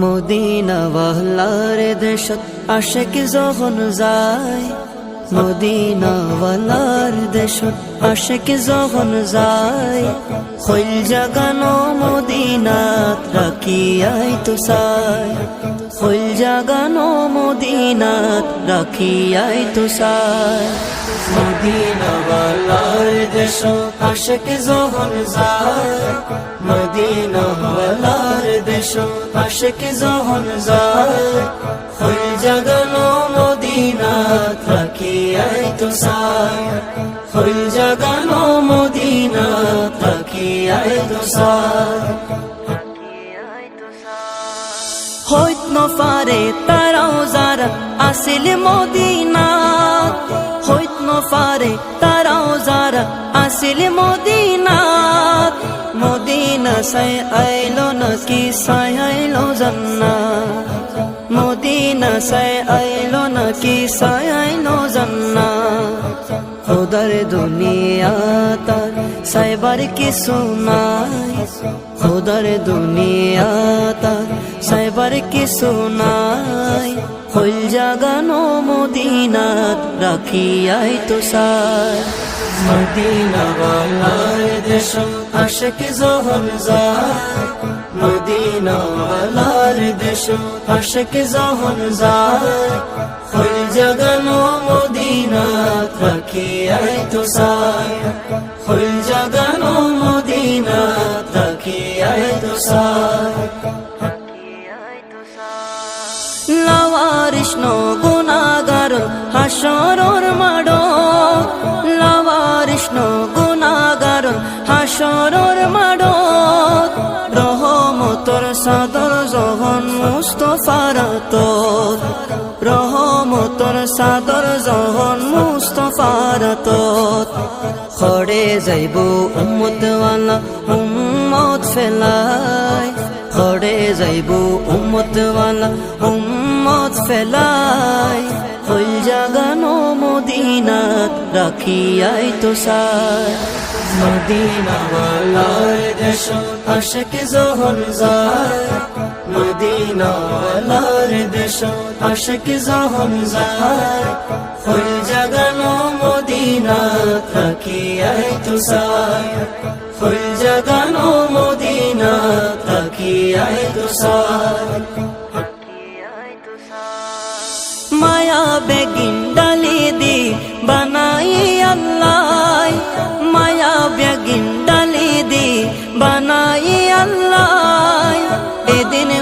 Medina ওয়ালার দেশত আশিক যখন যায়, মদিনা ওয়ালার দেশত আশিক যখন যায়, হইল জাগানো মদিনাত রাখিয়াই তো চাই, হইল জাগানো মদিনাত রাখিয়াই তো চাই। মদিনা ওয়ালার দেশত আশিক যখন যায়, মদিনা ওয়ালার দেশত আশিক যখন যায়, হইল জাগানো মদিনাত রাখিয়াই তো চাই, হইল জাগানো মদিনাত রাখিয়াই তো চাই। হইত নফারে তারাও যারা আসিল মদিনাত, হইত নফারে তারাও যারা আসিল মদিনাত, মদিনা সাই আইলো নাকি সাই আইলো জান্নাত, মদিনা সাই আইলো নাকি সাই আইলো জান্নাত। খোদার দুনিয়া তার সাইবার কিছু নাই, খোদার দুনিয়া তার সাইবার কিছু নাই, হইল জাগানো মদিনাত রাখিয়াই তো চাই। মদিনা ওয়ালার দেশত আশিক যখন যায়, মদিনা ওয়ালার দেশত আশিক যখন যায়, হইল জাগানো মদিনাত রাখিয়াই তো চাই, হইল জাগানো মদিনাত রাখিয়াই তো চাই। লাওয়ারিস নো গুনাহগার হাসরের মাডো, লাওয়ারিস নো গুনাহগার হাসরের মাডো, রহমতর সাদর যখন মুস্তাফার তোর, রহমতর সাদর যখন মুস্তাফার তোর, খড়ে যাইব উম্মত ওয়ালা উম্মত ফেলাই, খড়ে যাইব উম্মত ওয়ালা উম্মত ফেলাই, হইল জাগানো মদিনাত রাখিয়াই তো চাই। মদিনা ওয়ালার দেশত আশিক যখন যায়, মদিনা ওয়ালার দেশত আশিক যখন যায়, হইল জাগানো মদিনাত রাখিয়াই তো চাই, হইল জাগানো মদিনাত রাখিয়াই তো চাই। মায়া বেগিন ডালি দি বানাই আল্লাহ, মায়া বেগিন ডালি দি বানাই আল্লাহ,